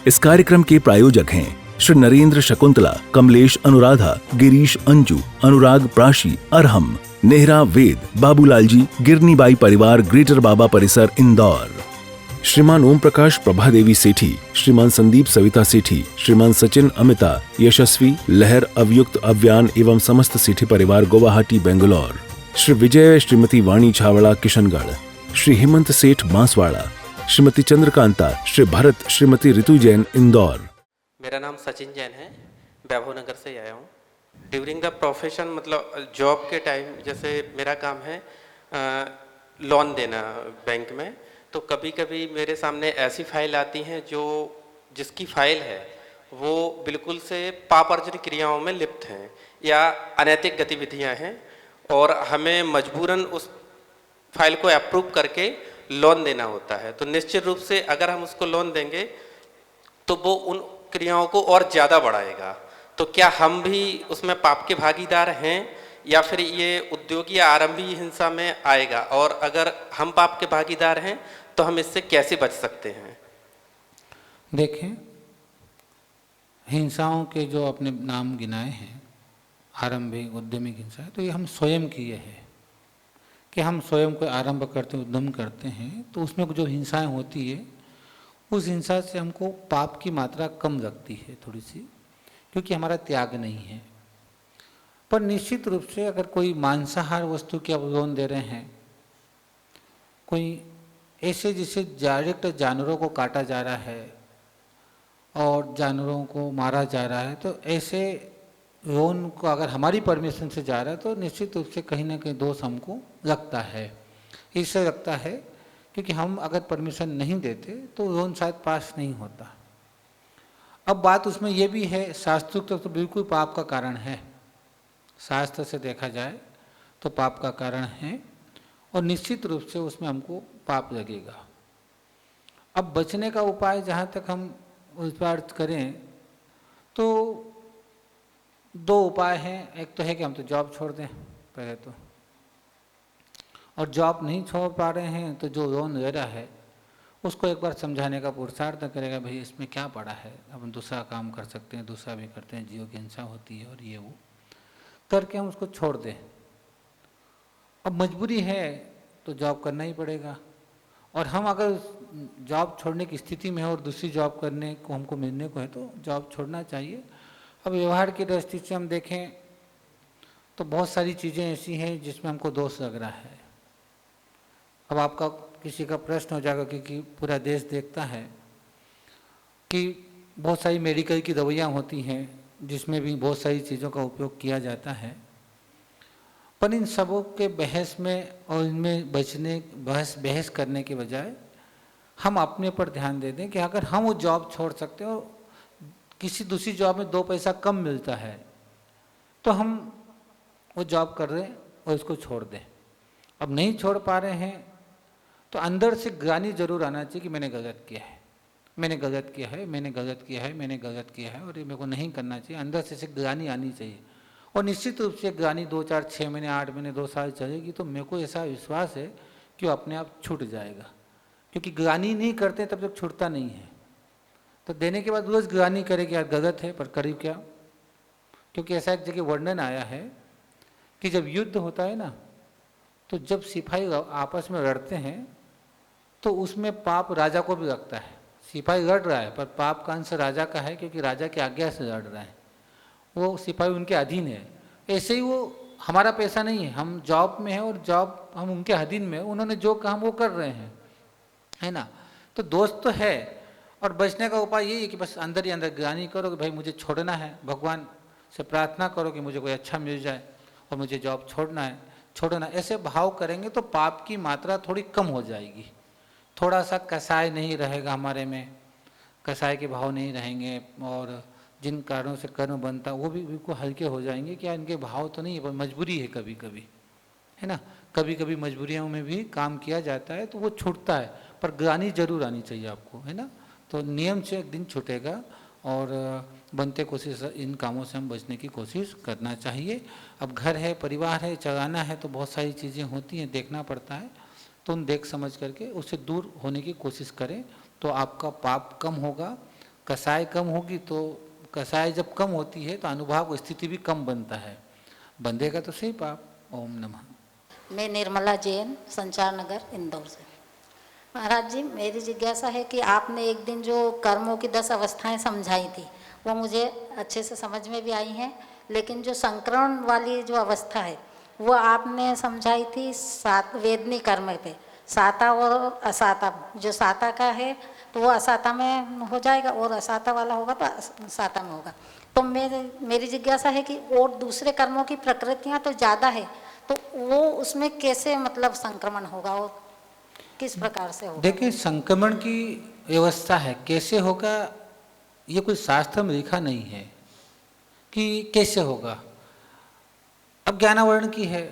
इस कार्यक्रम के प्रायोजक हैं श्री नरेंद्र शकुंतला, कमलेश अनुराधा, गिरीश अंजू, अनुराग प्राशी, अरहम, नेहरा वेद, बाबूलाल जी, गिरनीबाई परिवार, ग्रेटर बाबा परिसर, इंदौर। श्रीमान ओम प्रकाश प्रभादेवी सेठी, श्रीमान संदीप सविता सेठी, श्रीमान सचिन अमिता, यशस्वी लहर अवयुक्त अव्यान एवं समस्त सेठी परिवार, गुवाहाटी, बेंगलोर। श्री विजय, श्रीमती वाणी छावड़ा, किशनगढ़। श्री हेमंत सेठ, बांसवाड़ा। श्रीमती चंद्रकांता, श्री भरत, श्रीमती ऋतु जैन, इंदौर। मेरा नाम सचिन जैन है, वैभव नगर से आया हूँ। ड्यूरिंग द प्रोफेशन, मतलब जॉब के टाइम, जैसे मेरा काम है लोन देना बैंक में, तो कभी कभी मेरे सामने ऐसी फाइल आती हैं जिसकी फाइल है वो बिल्कुल से पाप अर्जन क्रियाओं में लिप्त हैं या अनैतिक गतिविधियां हैं, और हमें मजबूरन उस फाइल को अप्रूव करके लोन देना होता है। तो निश्चित रूप से अगर हम उसको लोन देंगे तो वो उन क्रियाओं को और ज़्यादा बढ़ाएगा। तो क्या हम भी उसमें पाप के भागीदार हैं या फिर ये उद्योग या आरंभी हिंसा में आएगा, और अगर हम पाप के भागीदार हैं तो हम इससे कैसे बच सकते हैं? देखें, हिंसाओं के जो अपने नाम गिनाए हैं, आरंभिक उद्यमिक हिंसा, तो ये हम स्वयं किए हैं कि हम स्वयं को आरंभ करते हैं, उद्यम करते हैं, तो उसमें जो हिंसाएं होती है उस हिंसा से हमको पाप की मात्रा कम लगती है थोड़ी सी, क्योंकि हमारा त्याग नहीं है। पर निश्चित रूप से अगर कोई मांसाहार वस्तु की आप लोन दे रहे हैं, कोई ऐसे जिसे डायरेक्ट जानवरों को काटा जा रहा है और जानवरों को मारा जा रहा है, तो ऐसे लोन को अगर हमारी परमिशन से जा रहा है तो निश्चित रूप से कहीं ना कहीं दोष हमको लगता है। इससे लगता है क्योंकि हम अगर परमिशन नहीं देते तो लोन शायद पास नहीं होता। अब बात उसमें यह भी है, शास्त्रोक्त तो बिल्कुल पाप का कारण है, शास्त्र से देखा जाए तो पाप का कारण है और निश्चित रूप से उसमें हमको पाप लगेगा। अब बचने का उपाय जहाँ तक हम उस बार करें तो दो उपाय हैं। एक तो है कि हम तो जॉब छोड़ दें पहले तो, और जॉब नहीं छोड़ पा रहे हैं तो जो लोन ले रहा है उसको एक बार समझाने का पुरुषार्थ करेगा, भाई इसमें क्या पड़ा है, हम दूसरा काम कर सकते हैं, दूसरा भी करते हैं, जीव की हिंसा होती है और ये वो करके हम उसको छोड़ दें। अब मजबूरी है तो जॉब करना ही पड़ेगा, और हम अगर जॉब छोड़ने की स्थिति में है और दूसरी जॉब करने को हमको मिलने को है तो जॉब छोड़ना चाहिए। अब व्यवहार की दृष्टि से हम देखें तो बहुत सारी चीज़ें ऐसी हैं जिसमें हमको दोष लग रहा है। अब आपका किसी का प्रश्न हो जाएगा, क्योंकि पूरा देश देखता है कि बहुत सारी मेडिकल की दवाइयाँ होती हैं जिसमें भी बहुत सारी चीज़ों का उपयोग किया जाता है, पर इन सबों के बहस में और इनमें बहस करने के बजाय हम अपने पर ध्यान दे दें कि अगर हम वो जॉब छोड़ सकते हैं और किसी दूसरी जॉब में 2 पैसा कम मिलता है तो हम वो जॉब कर रहे हैं और उसको छोड़ दें। अब नहीं छोड़ पा रहे हैं तो अंदर से ग्लानि जरूर आना चाहिए कि मैंने गलत किया है, मैंने गलत किया है, मैंने गलत किया है, मैंने गलत किया है और ये मेरे को नहीं करना चाहिए। अंदर से ग्लानि आनी चाहिए, और निश्चित रूप से ग्लानि 2, 4, 6 महीने, 8 महीने, 2 साल चलेगी तो मेरे को ऐसा विश्वास है कि वो अपने आप छूट जाएगा, क्योंकि ग्लानि नहीं करते तब तक छूटता नहीं है। तो देने के बाद रोज ग्लानि करे कि यार गलत है, पर करीब क्या, क्योंकि ऐसा एक जगह वर्णन आया है कि जब युद्ध होता है ना, तो जब सिपाही आपस में लड़ते हैं तो उसमें पाप राजा को भी लगता है। सिपाही लड़ रहा है पर पाप का अंश राजा का है, क्योंकि राजा की आज्ञा से लड़ रहा है, वो सिपाही उनके अधीन है। ऐसे ही वो हमारा पैसा नहीं है, हम जॉब में हैं और जॉब हम उनके अधीन में, उन्होंने जो काम वो कर रहे हैं, है ना। तो दोस्त तो है, और बचने का उपाय यही है कि बस अंदर ही अंदर ग्लानि करो कि भाई मुझे छोड़ना है, भगवान से प्रार्थना करो कि मुझे कोई अच्छा मिल जाए और मुझे जॉब छोड़ना है। ऐसे भाव करेंगे तो पाप की मात्रा थोड़ी कम हो जाएगी, थोड़ा सा कसाय नहीं रहेगा हमारे में, कसाय के भाव नहीं रहेंगे, और जिन कारणों से कर्म बनता वो भी बिल्कुल हल्के हो जाएंगे। क्या इनके भाव तो नहीं है, पर मजबूरी है कभी कभी, है ना। कभी कभी मजबूरियों में भी काम किया जाता है तो वो छूटता है, पर ग्लानि जरूर आनी चाहिए आपको, है ना। तो नियम से एक दिन छूटेगा और बनते कोशिश इन कामों से हम बचने की कोशिश करना चाहिए। अब घर है, परिवार है, चलाना है तो बहुत सारी चीज़ें होती हैं, देखना पड़ता है, तो उन देख समझ करके उससे दूर होने की कोशिश करें तो आपका पाप कम होगा। कसाय कम होगी तो कसाय जब कम होती है तो अनुभाव स्थिति भी कम बनता है, बंधेगा तो सही पाप। ओम नमः। मैं निर्मला जैन, संचार नगर, इंदौर से। महाराज जी, मेरी जिज्ञासा है कि आपने एक दिन जो कर्मों की 10 अवस्थाएं समझाई थी वो मुझे अच्छे से समझ में भी आई हैं, लेकिन जो संक्रमण वाली जो अवस्था है वो आपने समझाई थी वेदनी कर्म पे, साता और असाता। जो साता का है तो वो असाता में हो जाएगा और असाता वाला होगा तो साता में होगा। तो मेरी जिज्ञासा है कि और दूसरे कर्मों की प्रकृतियाँ तो ज़्यादा है, तो वो उसमें कैसे मतलब संक्रमण होगा और किस प्रकार से होगा? देखिए, संक्रमण की व्यवस्था है, कैसे होगा ये कोई शास्त्र में लिखा नहीं है कि कैसे होगा। अब ज्ञानावरण की है,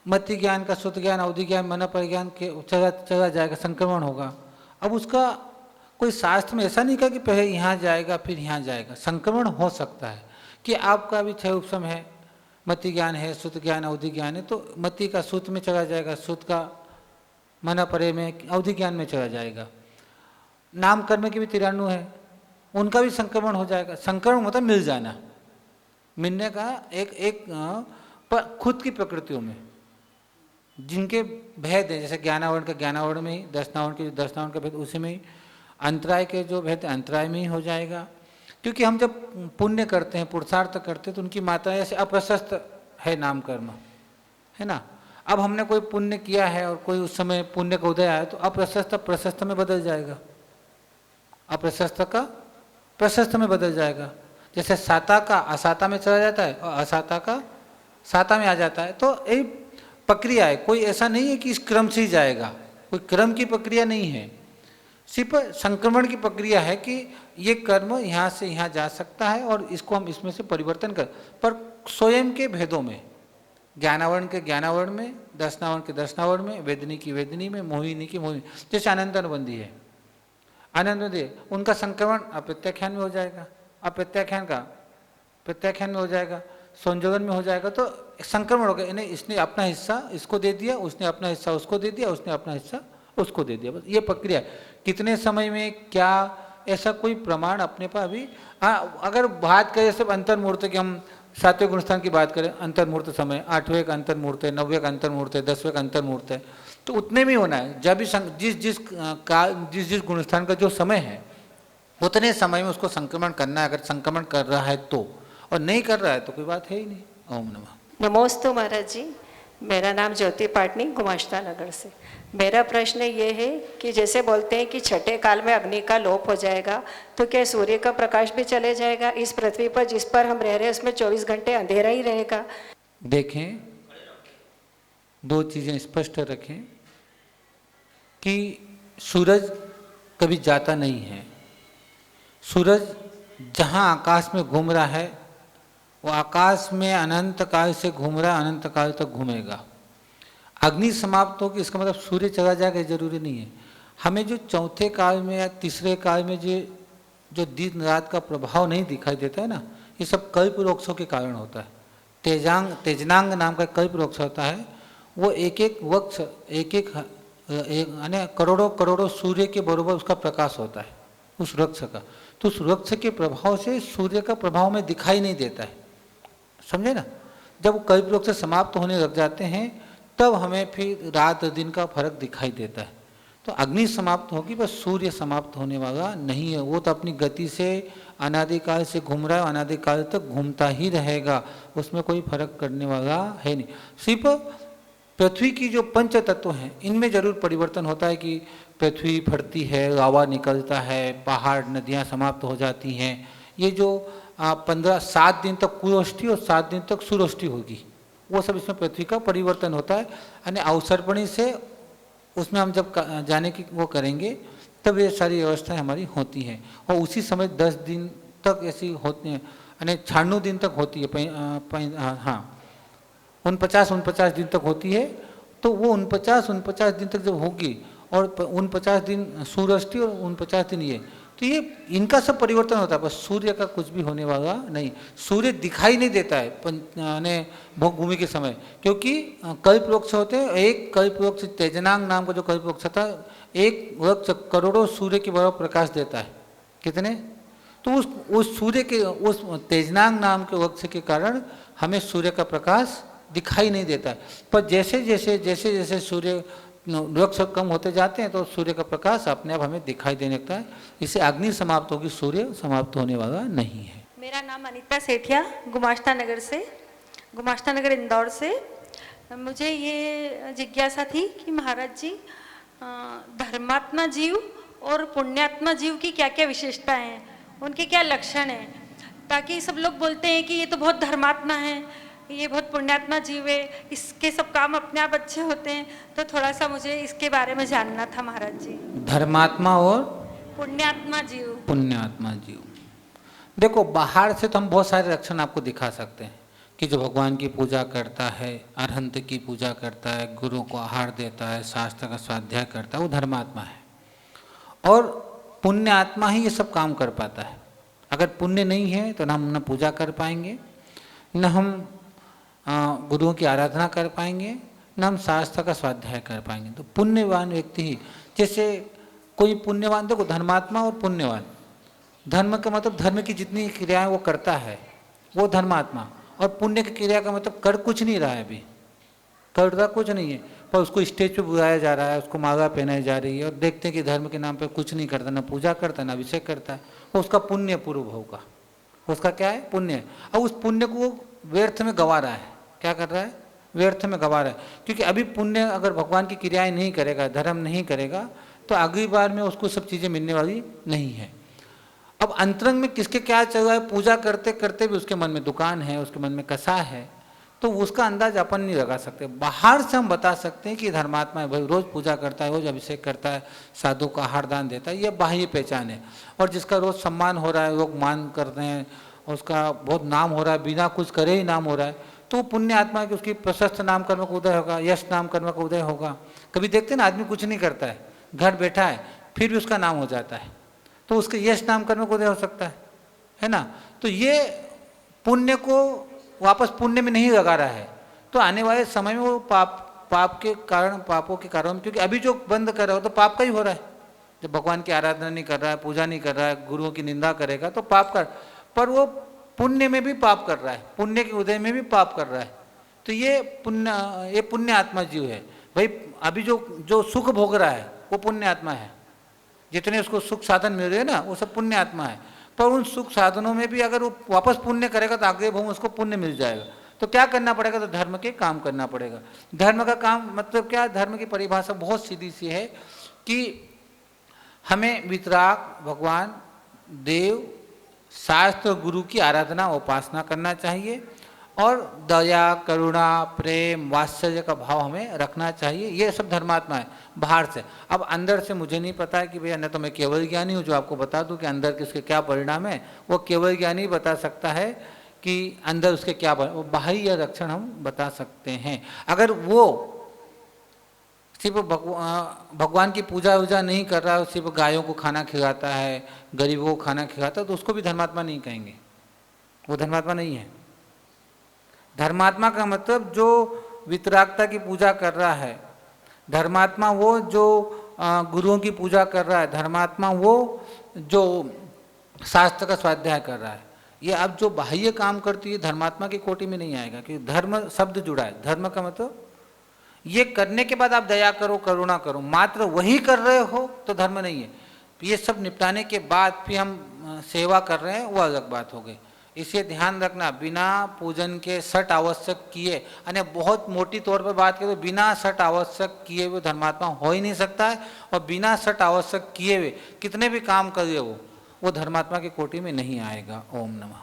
मति ज्ञान का शुद्ध ज्ञान, अवधि ज्ञान, मन परिज्ञान के चला जाएगा, संक्रमण होगा। अब उसका कोई शास्त्र में ऐसा नहीं कहा कि पहले यहाँ जाएगा फिर यहाँ जाएगा। संक्रमण हो सकता है कि आपका भी 6 उपसम है, मति ज्ञान है, शुद्ध ज्ञान, अवधि ज्ञान है, तो मति का शुद्ध में चला जाएगा, शुद्ध का मना परे में, अवधि ज्ञान में चला जाएगा। नाम कर्म के भी 93 है, उनका भी संक्रमण हो जाएगा। संक्रमण मतलब मिल जाना, मिलने का एक खुद की प्रकृतियों में जिनके भेद है, जैसे ज्ञानावरण का ज्ञानावरण में ही, दर्शनावरण के दर्शनावरण का भेद उसी में ही, अंतराय के जो भेद अंतराय में ही हो जाएगा। क्योंकि हम जब पुण्य करते हैं, पुरुषार्थ करते हैं, तो उनकी मात्रा ऐसे अप्रशस्त है नाम कर्म, है ना। अब हमने कोई पुण्य किया है और कोई उस समय पुण्य का उदय आया तो अप्रशस्त प्रशस्त में बदल जाएगा, अप्रशस्त का प्रशस्त में बदल जाएगा। जैसे साता का असाता में चला जाता है और असाता का साता में आ जाता है। तो एक प्रक्रिया है, कोई ऐसा नहीं है कि इस क्रम से ही जाएगा, कोई क्रम की प्रक्रिया नहीं है, सिर्फ संक्रमण की प्रक्रिया है कि ये कर्म यहाँ से यहाँ जा सकता है और इसको हम इसमें से परिवर्तन कर, पर स्वयं के भेदों में, ज्ञानावरण के ज्ञानावरण में, दर्शनावरण के दर्शनावरण में, वेदनी की वेदनी में, मोहिनी की मोहिनी। जैसे आनंदबंदी है, आनंदबंदी उनका संक्रमण अप्रत्याख्यान में हो जाएगा, अप्रत्याख्यान का प्रत्याख्यान में हो जाएगा, संयोजन में हो जाएगा। तो संक्रमण हो गया, यानी इसने अपना हिस्सा इसको दे दिया, उसने अपना हिस्सा उसको दे दिया, उसने अपना हिस्सा उसको दे दिया, बस ये प्रक्रिया है। कितने समय में क्या, ऐसा कोई प्रमाण अपने पास अभी। अगर बात करें सिर्फ अंतर्मुहूर्त की, हम 7वें गुणस्थान की बात करें, अंतर्मुहूर्त समय 8वें का अंतर्मुहूर्त है, 9वें का अंतर्मुहूर्त है, 10वें का अंतर्मुहूर्त है, तो उतने में होना है। जब भी जिस गुणस्थान का जो समय है उतने समय में उसको संक्रमण करना है। अगर संक्रमण कर रहा है तो, और नहीं कर रहा है तो कोई बात है ही नहीं। ओम नमः। नमोस्तु महाराज जी, मेरा नाम ज्योति पाटनी, गुमाश्ता नगर से। मेरा प्रश्न ये है कि जैसे बोलते हैं कि छठे काल में अग्नि का लोप हो जाएगा, तो क्या सूर्य का प्रकाश भी चले जाएगा इस पृथ्वी पर जिस पर हम रह रहे हैं, उसमें 24 घंटे अंधेरा ही रहेगा? देखें, 2 चीज़ें स्पष्ट रखें कि सूरज कभी जाता नहीं है। सूरज जहाँ आकाश में घूम रहा है वो आकाश में अनंत काल से घूम रहा है, अनंत काल तक घूमेगा। अग्नि समाप्त होगी इसका मतलब सूर्य चला जाएगा जरूरी नहीं है। हमें जो चौथे काल में या तीसरे काल में जो दिन रात का प्रभाव नहीं दिखाई देता है ना, ये सब कल्प वृक्षों के कारण होता है। तेजनांग नाम का कल्प वृक्ष होता है, वो एक एक वृक्ष यानी करोड़ों सूर्य के बराबर उसका प्रकाश होता है उस वृक्ष का। तो उस वृक्ष के प्रभाव से सूर्य का प्रभाव में दिखाई नहीं देता है, समझे ना। जब कल्प वृक्ष समाप्त होने लग जाते हैं तब हमें फिर रात दिन का फर्क दिखाई देता है। तो अग्नि समाप्त होगी, बस सूर्य समाप्त होने वाला नहीं है। वो तो अपनी गति से अनादिकाल से घूम रहा है, अनादिकाल तक घूमता ही रहेगा, उसमें कोई फर्क करने वाला है नहीं। सिर्फ पृथ्वी की जो पंच तत्व हैं इनमें जरूर परिवर्तन होता है कि पृथ्वी फटती है, लावा निकलता है, पहाड़ नदियाँ समाप्त हो जाती हैं। ये जो 7 दिन तक कुरोष्ठी और 7 दिन तक सूरोष्ठी होगी, वो सब इसमें पृथ्वी का परिवर्तन होता है। यानी अवसर्पणी से उसमें हम जब जाने की वो करेंगे तब ये सारी व्यवस्थाएं हमारी होती हैं। और उसी समय 10 दिन तक ऐसी होती हैं, यानी 96 दिन तक होती है, हाँ 49 दिन तक होती है। तो वो 49 दिन तक जब होगी और 49 दिन सूर्याष्टमी और 49 दिन ये, तो ये इनका सब परिवर्तन होता है, बस सूर्य का कुछ भी होने वाला नहीं। सूर्य दिखाई नहीं देता है भोगभूमि के समय, क्योंकि कल्प वृक्ष होते हैं। एक कल्प वृक्ष तेजनांग नाम का जो कल्प वृक्ष था, एक वृक्ष करोड़ों सूर्य के बराबर प्रकाश देता है। कितने? तो उस सूर्य के उस तेजनांग नाम के वृक्ष के कारण हमें सूर्य का प्रकाश दिखाई नहीं देता है। पर जैसे जैसे सूर्य वृक्ष कम होते जाते हैं तो सूर्य का प्रकाश अपने आप हमें दिखाई देने लगता है। इससे अग्नि समाप्त होगी, सूर्य समाप्त होने वाला नहीं है। मेरा नाम अनीता सेठिया, गुमाश्ता नगर इंदौर से। मुझे ये जिज्ञासा थी कि महाराज जी, धर्मात्मा जीव और पुण्यात्मा जीव की क्या क्या विशेषताएं हैं, उनके क्या लक्षण हैं, ताकि सब लोग बोलते हैं कि ये तो बहुत धर्मात्मा है, ये बहुत पुण्यात्मा जीव है, इसके सब काम अपने आप अच्छे होते हैं। तो थोड़ा सा मुझे इसके बारे में जानना था महाराज जी। धर्मात्मा और पुण्यात्मा जीव। देखो, बाहर से तो हम बहुत सारे लक्षण आपको दिखा सकते हैं कि जो भगवान की पूजा करता है, अरहंत की पूजा करता है, गुरु को आहार देता है, शास्त्र का स्वाध्याय करता है, वो धर्मात्मा है। और पुण्य आत्मा ही ये सब काम कर पाता है। अगर पुण्य नहीं है तो हम न पूजा कर पाएंगे, न हम गुरुओं की आराधना कर पाएंगे, न हम शास्त्र का स्वाध्याय कर पाएंगे। तो पुण्यवान व्यक्ति ही, जैसे कोई पुण्यवान, देखो धर्मात्मा और पुण्यवान, धर्म का मतलब धर्म की जितनी क्रियाएं वो करता है वो धर्मात्मा, और पुण्य की क्रिया का मतलब कर कुछ नहीं रहा है, अभी करता कुछ नहीं है, पर उसको स्टेज पे बुलाया जा रहा है, उसको माला पहनाई जा रही है, और देखते हैं कि धर्म के नाम पे कुछ नहीं करता, ना पूजा करता, ना अभिषेक करता है, वो उसका पुण्य पूर्व होगा, उसका क्या है, पुण्य है। अब उस पुण्य को व्यर्थ में गंवा रहा है। क्या कर रहा है? व्यर्थ में गंवा रहा है। क्योंकि अभी पुण्य अगर भगवान की क्रियाएं नहीं करेगा, धर्म नहीं करेगा, तो अगली बार में उसको सब चीज़ें मिलने वाली नहीं है। अब अंतरंग में किसके क्या चल रहा है, पूजा करते करते भी उसके मन में दुकान है, उसके मन में कसा है, तो उसका अंदाज अपन नहीं लगा सकते। बाहर से हम बता सकते हैं कि धर्मात्मा है, भाई रोज पूजा करता है, रोज अभिषेक करता है, साधु का आहार दान देता है, ये बाह्य पहचान है। और जिसका रोज सम्मान हो रहा है, लोग मान करते हैं, उसका बहुत नाम हो रहा है, बिना कुछ करे ही नाम हो रहा है, तो पुण्य आत्मा है कि उसकी प्रशस्त नाम कर्म का उदय होगा, यश नाम कर्म का उदय होगा। कभी देखते हैं ना, आदमी कुछ नहीं करता है, घर बैठा है, फिर भी उसका नाम हो जाता है, तो उसके यश नाम कर्म का उदय हो सकता है ना। तो ये पुण्य को वापस पुण्य में नहीं लगा रहा है, तो आने वाले समय में वो पाप के कारण, पापों के कारण, क्योंकि अभी जो बंद कर रहा हो तो पाप का ही हो रहा है। जब भगवान की आराधना नहीं कर रहा है, पूजा नहीं कर रहा है, गुरुओं की निंदा करेगा तो पाप कर, पर वो पुण्य में भी पाप कर रहा है, पुण्य के उदय में भी पाप कर रहा है। तो ये पुण्य आत्मा जीव है। भाई अभी जो सुख भोग रहा है वो पुण्य आत्मा है, जितने उसको सुख साधन मिल रहे हैं ना, वो सब पुण्य आत्मा है। पर उन सुख साधनों में भी अगर वो वापस पुण्य करेगा तो आगे भूम उसको पुण्य मिल जाएगा। तो क्या करना पड़ेगा? तो धर्म के काम करना पड़ेगा। धर्म का काम मतलब क्या? धर्म की परिभाषा बहुत सीधी सी है कि हमें वितराग, भगवान, देव, शास्त्र, गुरु की आराधना, उपासना करना चाहिए, और दया, करुणा, प्रेम, वात्सल्य का भाव हमें रखना चाहिए। ये सब धर्मात्मा है बाहर से। अब अंदर से मुझे नहीं पता है कि भैया, न तो मैं केवल ज्ञानी हूँ जो आपको बता दूँ कि अंदर के उसके क्या परिणाम है, वो केवल ज्ञानी बता सकता है कि अंदर उसके क्या, वो बाह्य लक्षण हम बता सकते हैं। अगर वो सिर्फ भगवान की पूजा वूजा नहीं कर रहा है, सिर्फ गायों को खाना खिलाता है, गरीबों को खाना खिलाता है, तो उसको भी धर्मात्मा नहीं कहेंगे, वो धर्मात्मा नहीं है। धर्मात्मा का मतलब जो वितरागता की पूजा कर रहा है, धर्मात्मा वो जो गुरुओं की पूजा कर रहा है, धर्मात्मा वो जो शास्त्र का स्वाध्याय कर रहा है। ये अब जो बाह्य काम करती है धर्मात्मा की कोटि में नहीं आएगा, क्योंकि धर्म शब्द जुड़ा है। धर्म का मतलब ये करने के बाद आप दया करो, करुणा करो, मात्र वही कर रहे हो तो धर्म नहीं है। ये सब निपटाने के बाद फिर हम सेवा कर रहे हैं, वो अलग बात हो गई। इसे ध्यान रखना, बिना पूजन के सठ आवश्यक किए, यानी बहुत मोटी तौर पर बात करें तो बिना सठ आवश्यक किए हुए धर्मात्मा हो ही नहीं सकता है, और बिना सठ आवश्यक किए हुए कितने भी काम करे वो धर्मात्मा की कोटि में नहीं आएगा। ओम नमः।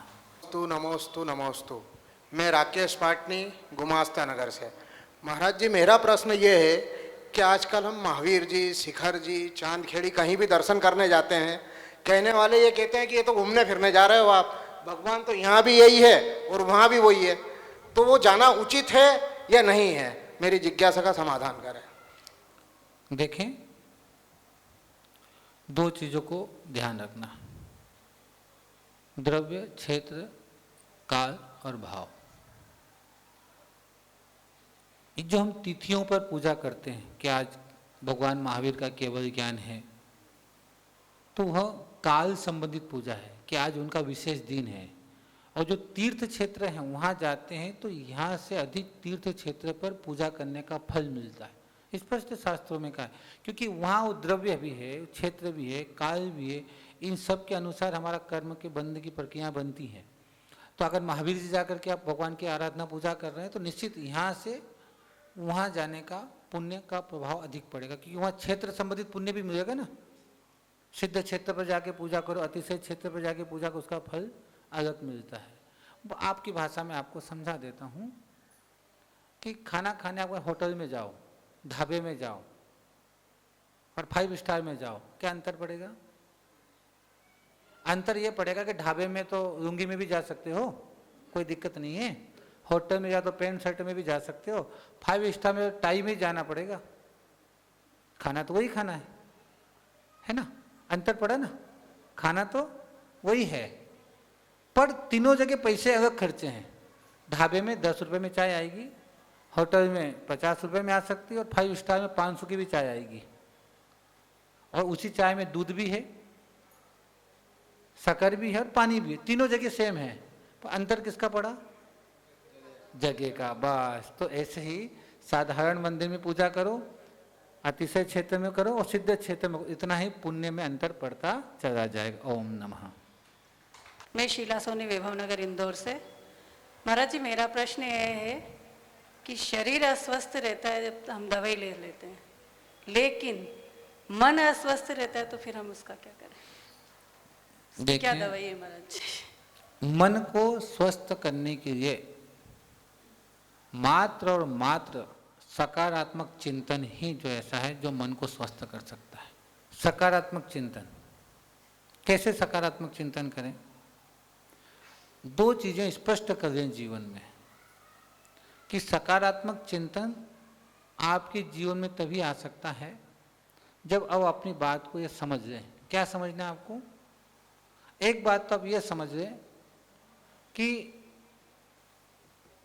नमोस्तु नमोस्तु। मैं राकेश पाटनी, गुमास्ता नगर से। महाराज जी, मेरा प्रश्न ये है कि आजकल हम महावीर जी, शिखर जी, चांदखेड़ी कहीं भी दर्शन करने जाते हैं, कहने वाले ये कहते हैं कि ये तो घूमने फिरने जा रहे हो आप, भगवान तो यहाँ भी यही है और वहाँ भी वही है, तो वो जाना उचित है या नहीं है? मेरी जिज्ञासा का समाधान करें। देखें, दो चीजों को ध्यान रखना, द्रव्य, क्षेत्र, काल और भाव। जो हम तिथियों पर पूजा करते हैं कि आज भगवान महावीर का केवल ज्ञान है, तो वह काल संबंधित पूजा है कि कि आज उनका विशेष दिन है, और जो तीर्थ क्षेत्र हैं वहाँ जाते हैं तो यहाँ से अधिक तीर्थ क्षेत्र पर पूजा करने का फल मिलता है, स्पष्ट शास्त्रों में कहा है। क्योंकि वहाँ वो द्रव्य भी है, क्षेत्र भी है, काल भी है, इन सब के अनुसार हमारा कर्म के बंध की प्रक्रिया बनती है। तो अगर महावीर जी जाकर के आप भगवान की आराधना पूजा कर रहे हैं तो निश्चित यहाँ से वहाँ जाने का पुण्य का प्रभाव अधिक पड़ेगा, क्योंकि वहाँ क्षेत्र संबंधित पुण्य भी मिलेगा ना। सिद्ध क्षेत्र पर जाके पूजा करो, अतिशय क्षेत्र पर जाके पूजा करो, उसका फल अलग मिलता है। आपकी भाषा में आपको समझा देता हूँ कि खाना खाने आप होटल में जाओ, ढाबे में जाओ और 5 स्टार में जाओ, क्या अंतर पड़ेगा? अंतर ये पड़ेगा कि ढाबे में तो लुंगी में भी जा सकते हो, कोई दिक्कत नहीं है। होटल में जाओ तो पैंट शर्ट में भी जा सकते हो। 5 स्टार में टाई में जाना पड़ेगा, खाना तो वही खाना है ना। अंतर पड़ा ना, खाना तो वही है, पर तीनों जगह पैसे अलग खर्चे हैं। ढाबे में 10 रुपये में चाय आएगी, होटल में 50 रुपये में आ सकती है, और 5 स्टार में 500 की भी चाय आएगी, और उसी चाय में दूध भी है, शक्कर भी है और पानी भी है, तीनों जगह सेम है। पर अंतर किसका पड़ा? जगह का, बस। तो ऐसे ही साधारण मंदिर में पूजा करो, अतिशय क्षेत्र में करो और सिद्ध क्षेत्र में, इतना ही पुण्य में अंतर पड़ता चला जाएगा। ओम नमः। मैं शीला सोनी, वैभव नगर, इंदौर से। महाराज जी, मेरा प्रश्न ये है कि शरीर अस्वस्थ रहता है जब हम दवाई ले लेते हैं, लेकिन मन अस्वस्थ रहता है तो फिर हम उसका क्या करें? क्या दवाई है महाराज जी? मन को स्वस्थ करने के लिए मात्र और मात्र सकारात्मक चिंतन ही जो ऐसा है जो मन को स्वस्थ कर सकता है। सकारात्मक चिंतन कैसे सकारात्मक चिंतन करें? 2 चीजें स्पष्ट कर दें जीवन में कि सकारात्मक चिंतन आपके जीवन में तभी आ सकता है जब अब अपनी बात को ये समझ लें। क्या समझना है आपको? एक बात तो आप ये समझ लें कि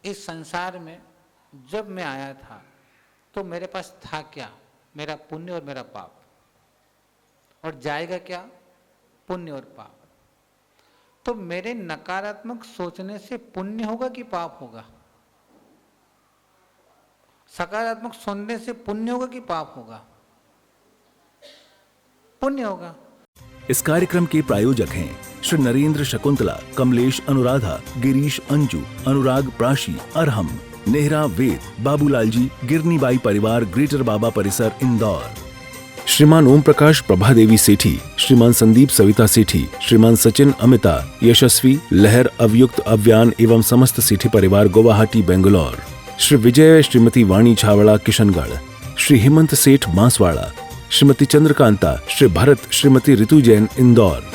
इस संसार में जब मैं आया था तो मेरे पास था क्या? मेरा पुण्य और मेरा पाप, और जाएगा क्या? पुण्य और पाप। तो मेरे नकारात्मक सोचने से पुण्य होगा कि पाप होगा? सकारात्मक सोचने से पुण्य होगा कि पाप होगा? पुण्य होगा। इस कार्यक्रम के प्रायोजक हैं श्री नरेंद्र शकुंतला, कमलेश अनुराधा, गिरीश अंजू, अनुराग प्राशी, अरहम, नेहरा वेद, बाबूलाल जी, गिरनीबाई परिवार, ग्रेटर बाबा परिसर, इंदौर। श्रीमान ओम प्रकाश प्रभादेवी सेठी, श्रीमान संदीप सविता सेठी, श्रीमान सचिन अमिता, यशस्वी लहर अवयुक्त अव्यान एवं समस्त सेठी परिवार, गुवाहाटी, बेंगलोर। श्री विजय, श्रीमती वाणी छावड़ा, किशनगढ़। श्री हेमंत सेठ, बांसवाड़ा। श्रीमती चंद्रकांता, श्री भरत, श्रीमती ऋतु जैन, इंदौर।